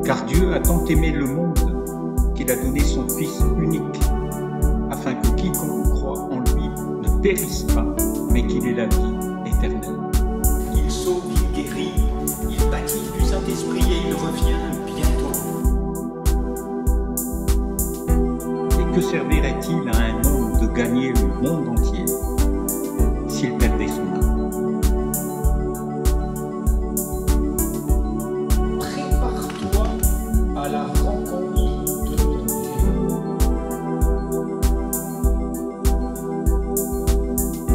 Car Dieu a tant aimé le monde qu'il a donné son Fils unique, afin que quiconque croit en lui ne périsse pas, mais qu'il ait la vie éternelle. Il sauve, il guérit, il baptise du Saint-Esprit et il revient bientôt. Et que servirait-il à un homme de gagner le monde entier s'il perdait son âme? Prépare-toi à la rencontre de ton Dieu.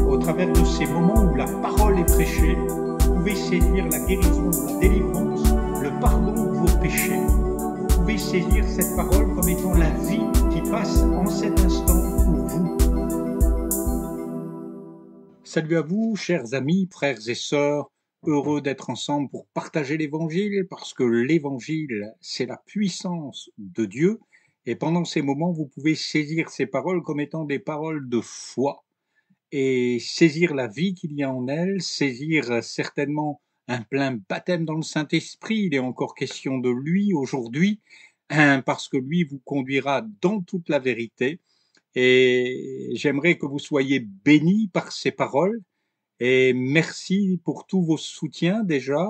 Au travers de ces moments où la parole est prêchée, vous pouvez saisir la guérison, la délivrance, le pardon de vos péchés. Vous pouvez saisir cette parole comme étant la vie qui passe en cet instant pour vous. Salut à vous, chers amis, frères et sœurs, heureux d'être ensemble pour partager l'Évangile, parce que l'Évangile, c'est la puissance de Dieu. Et pendant ces moments, vous pouvez saisir ces paroles comme étant des paroles de foi et saisir la vie qu'il y a en elles, saisir certainement un plein baptême dans le Saint-Esprit. Il est encore question de lui aujourd'hui, parce que lui vous conduira dans toute la vérité. Et j'aimerais que vous soyez bénis par ces paroles. Et merci pour tous vos soutiens déjà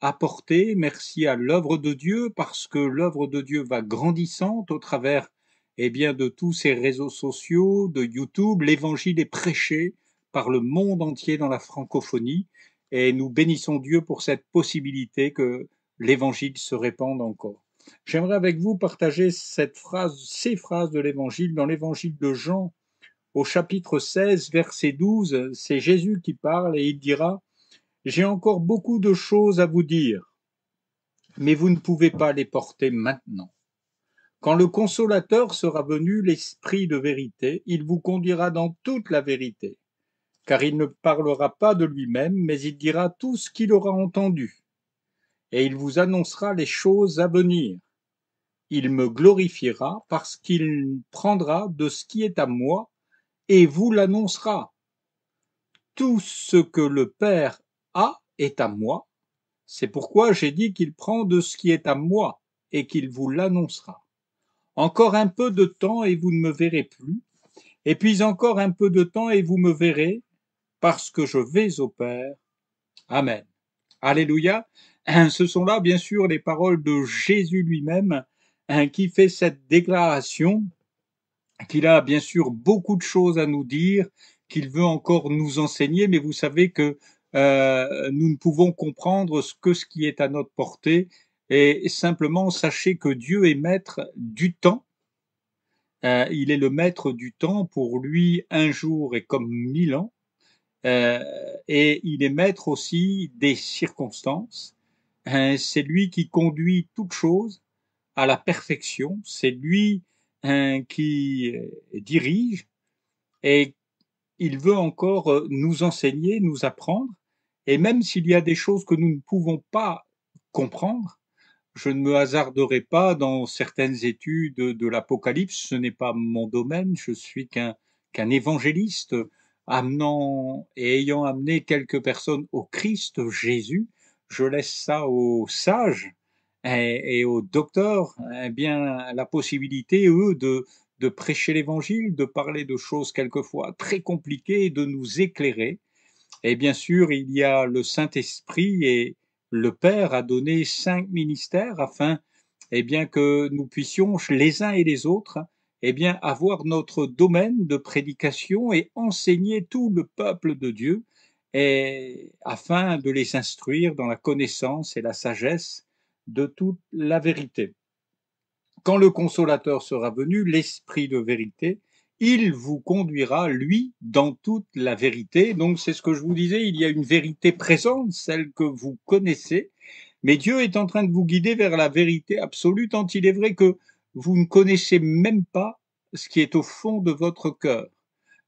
apportés. Merci à l'œuvre de Dieu, parce que l'œuvre de Dieu va grandissante au travers de tous ces réseaux sociaux, de YouTube. L'évangile est prêché par le monde entier dans la francophonie. Et nous bénissons Dieu pour cette possibilité que l'évangile se répande encore. J'aimerais avec vous partager ces phrases de l'évangile dans l'évangile de Jean, au chapitre 16, verset 12. C'est Jésus qui parle et il dira « J'ai encore beaucoup de choses à vous dire, mais vous ne pouvez pas les porter maintenant. Quand le Consolateur sera venu, l'Esprit de vérité, il vous conduira dans toute la vérité, car il ne parlera pas de lui-même, mais il dira tout ce qu'il aura entendu, et il vous annoncera les choses à venir. Il me glorifiera parce qu'il prendra de ce qui est à moi et vous l'annoncera. Tout ce que le Père a est à moi. C'est pourquoi j'ai dit qu'il prend de ce qui est à moi et qu'il vous l'annoncera. Encore un peu de temps et vous ne me verrez plus. Et puis encore un peu de temps et vous me verrez, parce que je vais au Père. Amen. Alléluia. Ce sont là, bien sûr, les paroles de Jésus lui-même, qui fait cette déclaration, qu'il a bien sûr beaucoup de choses à nous dire, qu'il veut encore nous enseigner, mais vous savez que nous ne pouvons comprendre ce qui est à notre portée, et simplement sachez que Dieu est maître du temps. Il est le maître du temps. Pour lui, un jour est comme 1000 ans, et il est maître aussi des circonstances. C'est lui qui conduit toutes choses à la perfection. C'est lui qui dirige, et il veut encore nous enseigner, nous apprendre. Et même s'il y a des choses que nous ne pouvons pas comprendre, je ne me hasarderai pas dans certaines études de l'Apocalypse. Ce n'est pas mon domaine. Je suis qu'un évangéliste amenant et ayant amené quelques personnes au Christ Jésus. Je laisse ça aux sages et aux docteurs, la possibilité, eux, de prêcher l'évangile, de parler de choses quelquefois très compliquées et de nous éclairer. Et bien sûr, il y a le Saint-Esprit, et le Père a donné 5 ministères afin que nous puissions, les uns et les autres, avoir notre domaine de prédication et enseigner tout le peuple de Dieu, et afin de les instruire dans la connaissance et la sagesse de toute la vérité. Quand le Consolateur sera venu, l'Esprit de vérité, il vous conduira, lui, dans toute la vérité. Donc, c'est ce que je vous disais, il y a une vérité présente, celle que vous connaissez, mais Dieu est en train de vous guider vers la vérité absolue, tant il est vrai que vous ne connaissez même pas ce qui est au fond de votre cœur.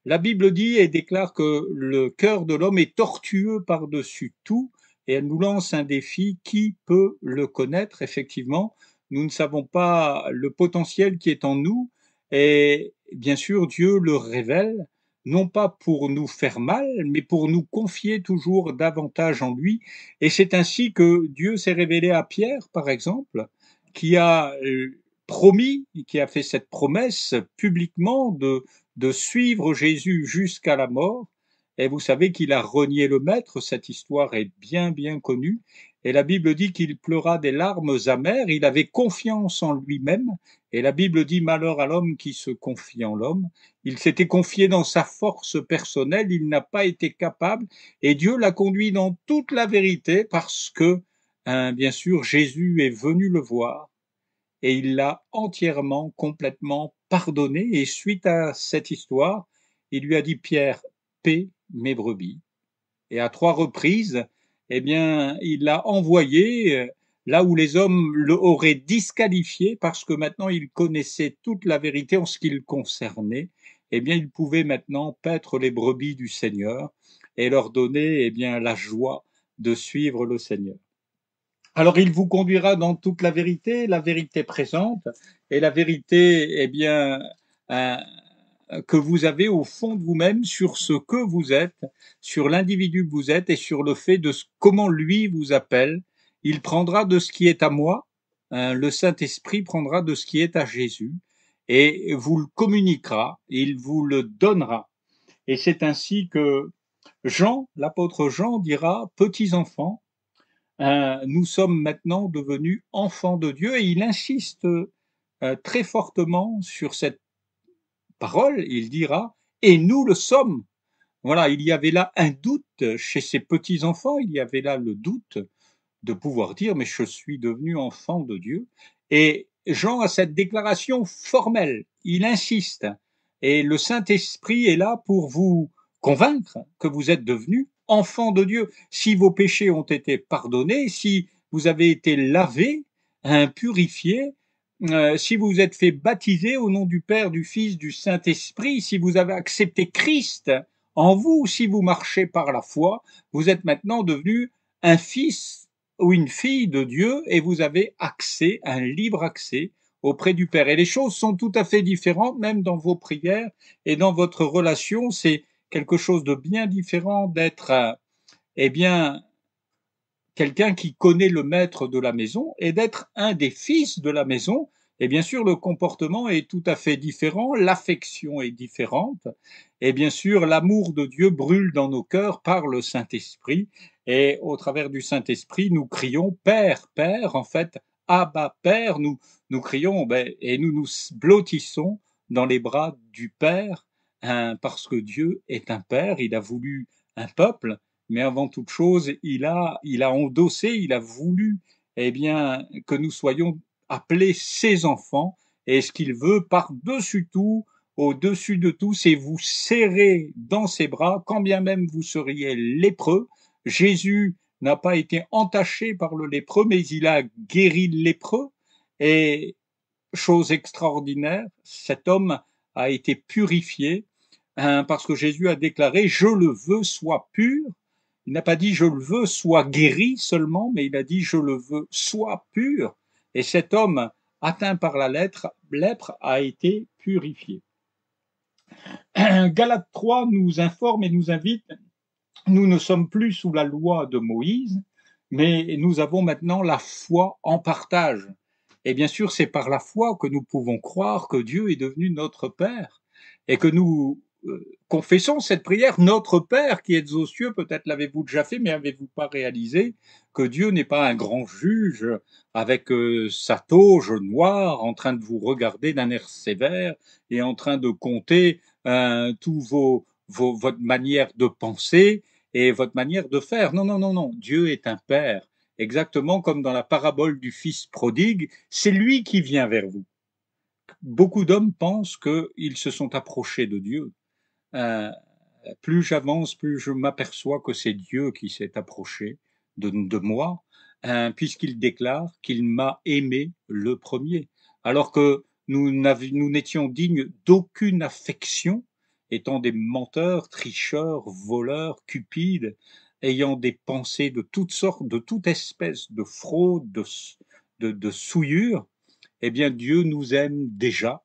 La Bible dit et déclare que le cœur de l'homme est tortueux par-dessus tout, et elle nous lance un défi: qui peut le connaître? Effectivement, nous ne savons pas le potentiel qui est en nous, et bien sûr Dieu le révèle, non pas pour nous faire mal, mais pour nous confier toujours davantage en lui. Et c'est ainsi que Dieu s'est révélé à Pierre, par exemple, qui a promis, qui a fait cette promesse publiquement de suivre Jésus jusqu'à la mort. Et vous savez qu'il a renié le Maître, cette histoire est bien, bien connue. Et la Bible dit qu'il pleura des larmes amères, il avait confiance en lui-même. Et la Bible dit malheur à l'homme qui se confie en l'homme. Il s'était confié dans sa force personnelle, il n'a pas été capable. Et Dieu l'a conduit dans toute la vérité parce que, bien sûr, Jésus est venu le voir et il l'a entièrement, complètement pardonné. Et suite à cette histoire, il lui a dit, Pierre, paie mes brebis. Et à 3 reprises, eh bien, il l'a envoyé là où les hommes le auraient disqualifié parce que maintenant il connaissait toute la vérité en ce qui le concernait. Eh bien, il pouvait maintenant paître les brebis du Seigneur et leur donner, eh bien, la joie de suivre le Seigneur. Alors, il vous conduira dans toute la vérité présente et la vérité, eh bien, euh, que vous avez au fond de vous-même sur ce que vous êtes, sur l'individu que vous êtes et sur le fait de comment lui vous appelle. Il prendra de ce qui est à moi, le Saint-Esprit prendra de ce qui est à Jésus et vous le communiquera, il vous le donnera. Et c'est ainsi que Jean, l'apôtre Jean dira, petits enfants, nous sommes maintenant devenus enfants de Dieu et il insiste très fortement sur cette parole, il dira, et nous le sommes. Voilà, il y avait là un doute chez ces petits-enfants, il y avait là le doute de pouvoir dire, mais je suis devenu enfant de Dieu. Et Jean a cette déclaration formelle, il insiste, et le Saint-Esprit est là pour vous convaincre que vous êtes devenus enfants de Dieu. Si vos péchés ont été pardonnés, si vous avez été lavés, purifiés, si vous êtes fait baptiser au nom du Père, du Fils, du Saint-Esprit, si vous avez accepté Christ en vous, si vous marchez par la foi, vous êtes maintenant devenu un fils ou une fille de Dieu et vous avez accès, un libre accès auprès du Père. Et les choses sont tout à fait différentes, même dans vos prières et dans votre relation. C'est quelque chose de bien différent d'être, eh bien, quelqu'un qui connaît le maître de la maison et d'être un des fils de la maison. Et bien sûr, le comportement est tout à fait différent, l'affection est différente, et bien sûr, l'amour de Dieu brûle dans nos cœurs par le Saint-Esprit, et au travers du Saint-Esprit, nous crions Père, Père, en fait, Abba, Père, nous crions, et nous nous blottissons dans les bras du Père, parce que Dieu est un Père, il a voulu un peuple, mais avant toute chose, il a endossé, il a voulu, eh bien, que nous soyons appelés ses enfants, et ce qu'il veut par-dessus tout, au-dessus de tout, c'est vous serrer dans ses bras, quand bien même vous seriez lépreux. Jésus n'a pas été entaché par le lépreux, mais il a guéri le lépreux, et chose extraordinaire, cet homme a été purifié, parce que Jésus a déclaré, je le veux, sois pur. Il n'a pas dit je le veux, sois guéri seulement, mais il a dit je le veux, sois pur. Et cet homme atteint par la lèpre a été purifié. Galates 3 nous informe et nous invite, nous ne sommes plus sous la loi de Moïse, mais nous avons maintenant la foi en partage. Et bien sûr, c'est par la foi que nous pouvons croire que Dieu est devenu notre Père et que nous confessons cette prière, notre Père qui êtes aux cieux, peut-être l'avez-vous déjà fait, mais avez-vous pas réalisé que Dieu n'est pas un grand juge avec sa toge noire en train de vous regarder d'un air sévère et en train de compter tous votre manière de penser et votre manière de faire. Non, non, non, non. Dieu est un Père. Exactement comme dans la parabole du fils prodigue, c'est lui qui vient vers vous. Beaucoup d'hommes pensent qu'ils se sont approchés de Dieu. Plus j'avance, plus je m'aperçois que c'est Dieu qui s'est approché de moi, puisqu'il déclare qu'il m'a aimé le premier, alors que nous n'étions dignes d'aucune affection, étant des menteurs, tricheurs, voleurs, cupides, ayant des pensées de toutes sortes, de toute espèce de fraude, de souillure. Eh bien, Dieu nous aime déjà,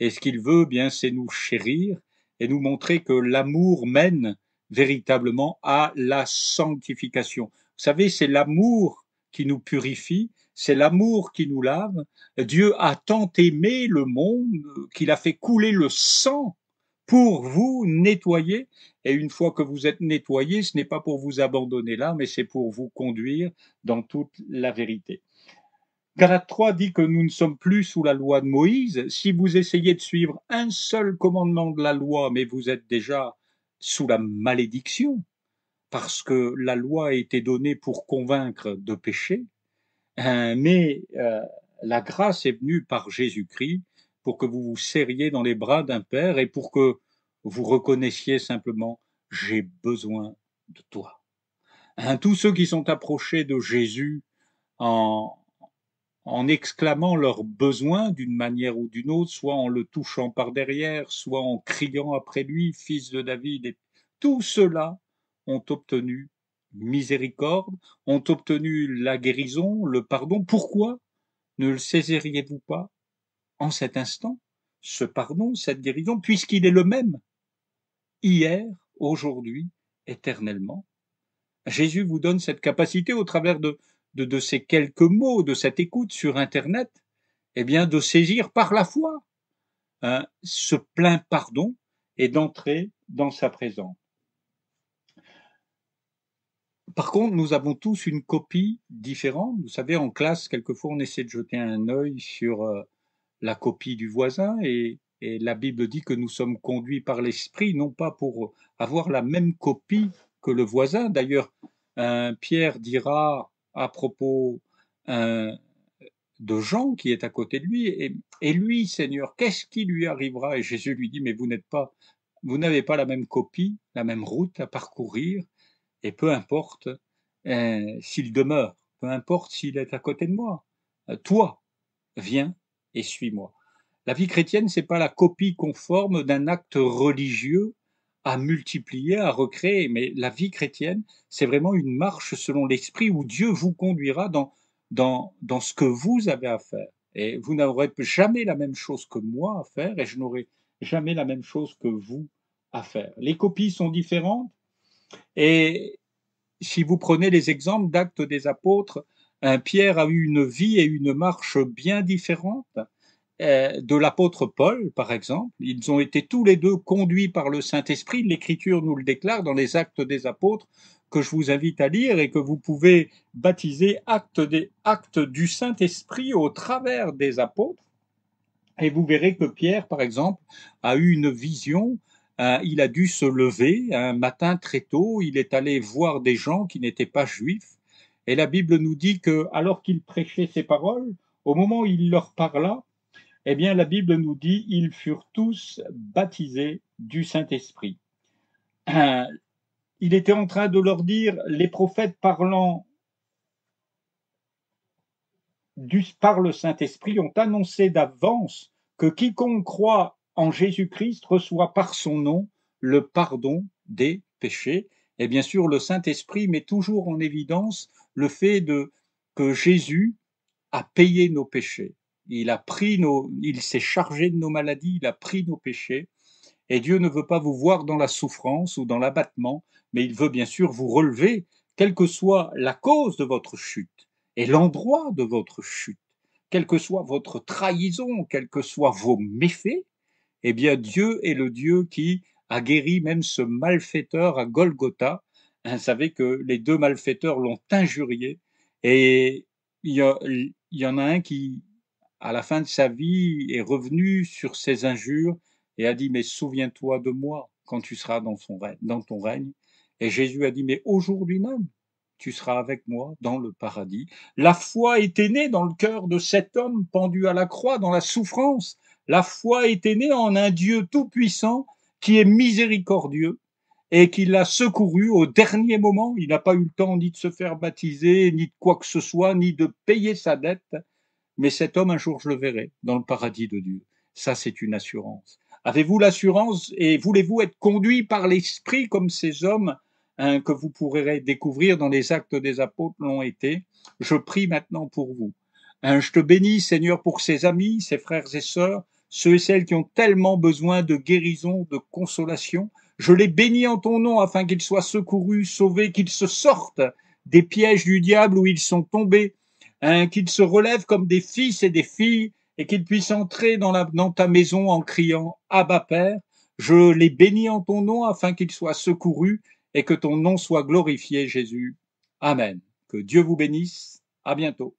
et ce qu'il veut, bien, c'est nous chérir et nous montrer que l'amour mène véritablement à la sanctification. Vous savez, c'est l'amour qui nous purifie, c'est l'amour qui nous lave. Dieu a tant aimé le monde qu'il a fait couler le sang pour vous nettoyer. Et une fois que vous êtes nettoyé, ce n'est pas pour vous abandonner là, mais c'est pour vous conduire dans toute la vérité. Galates 3 dit que nous ne sommes plus sous la loi de Moïse. Si vous essayez de suivre un seul commandement de la loi, mais vous êtes déjà sous la malédiction, parce que la loi a été donnée pour convaincre de péché, mais la grâce est venue par Jésus-Christ pour que vous vous serriez dans les bras d'un Père et pour que vous reconnaissiez simplement « j'ai besoin de toi ». Tous ceux qui sont approchés de Jésus en exclamant leurs besoins d'une manière ou d'une autre, soit en le touchant par derrière, soit en criant après lui, fils de David, et tout cela ont obtenu miséricorde, ont obtenu la guérison, le pardon. Pourquoi ne le saisiriez-vous pas en cet instant, ce pardon, cette guérison, puisqu'il est le même, hier, aujourd'hui, éternellement? Jésus vous donne cette capacité au travers de ces quelques mots, de cette écoute sur Internet, eh bien, de saisir par la foi ce plein pardon et d'entrer dans sa présence. Par contre, nous avons tous une copie différente. Vous savez, en classe, quelquefois, on essaie de jeter un œil sur la copie du voisin et la Bible dit que nous sommes conduits par l'Esprit, non pas pour avoir la même copie que le voisin. D'ailleurs, Pierre dira à propos de Jean qui est à côté de lui, et lui, Seigneur, qu'est-ce qui lui arrivera? Et Jésus lui dit, mais vous n'avez pas la même copie, la même route à parcourir, et peu importe s'il demeure, peu importe s'il est à côté de moi, toi, viens et suis-moi. La vie chrétienne, c'est pas la copie conforme d'un acte religieux à multiplier, à recréer, mais la vie chrétienne, c'est vraiment une marche selon l'esprit où Dieu vous conduira dans ce que vous avez à faire. Et vous n'aurez jamais la même chose que moi à faire et je n'aurai jamais la même chose que vous à faire. Les copies sont différentes et si vous prenez les exemples d'Actes des Apôtres, Pierre a eu une vie et une marche bien différentes de l'apôtre Paul, par exemple. Ils ont été tous les deux conduits par le Saint-Esprit. L'Écriture nous le déclare dans les Actes des Apôtres, que je vous invite à lire et que vous pouvez baptiser actes du Saint-Esprit au travers des apôtres. Et vous verrez que Pierre, par exemple, a eu une vision. Il a dû se lever un matin très tôt. Il est allé voir des gens qui n'étaient pas juifs. Et la Bible nous dit que, alors qu'il prêchait ces paroles, au moment où il leur parla, eh bien, la Bible nous dit, ils furent tous baptisés du Saint-Esprit. Il était en train de leur dire, les prophètes parlant par le Saint-Esprit ont annoncé d'avance que quiconque croit en Jésus-Christ reçoit par son nom le pardon des péchés. Et bien sûr, le Saint-Esprit met toujours en évidence le fait que Jésus a payé nos péchés. Il s'est chargé de nos maladies, il a pris nos péchés. Et Dieu ne veut pas vous voir dans la souffrance ou dans l'abattement, mais il veut bien sûr vous relever, quelle que soit la cause de votre chute et l'endroit de votre chute, quelle que soit votre trahison, quels que soient vos méfaits. Eh bien, Dieu est le Dieu qui a guéri même ce malfaiteur à Golgotha. Vous savez que les deux malfaiteurs l'ont injurié et il y en a un qui, à la fin de sa vie, est revenu sur ses injures et a dit, mais souviens-toi de moi quand tu seras dans ton règne. Et Jésus a dit, mais aujourd'hui même, tu seras avec moi dans le paradis. La foi était née dans le cœur de cet homme pendu à la croix, dans la souffrance. La foi était née en un Dieu tout-puissant qui est miséricordieux et qui l'a secouru au dernier moment. Il n'a pas eu le temps ni de se faire baptiser, ni de quoi que ce soit, ni de payer sa dette. Mais cet homme, un jour, je le verrai dans le paradis de Dieu. Ça, c'est une assurance. Avez-vous l'assurance et voulez-vous être conduit par l'Esprit comme ces hommes que vous pourrez découvrir dans les Actes des Apôtres l'ont été? Je prie maintenant pour vous. Je te bénis, Seigneur, pour ces amis, ces frères et sœurs, ceux et celles qui ont tellement besoin de guérison, de consolation. Je les bénis en ton nom afin qu'ils soient secourus, sauvés, qu'ils se sortent des pièges du diable où ils sont tombés, hein, qu'ils se relèvent comme des fils et des filles et qu'ils puissent entrer dans ta maison en criant Abba Père. Je les bénis en ton nom afin qu'ils soient secourus et que ton nom soit glorifié, Jésus. Amen. Que Dieu vous bénisse. À bientôt.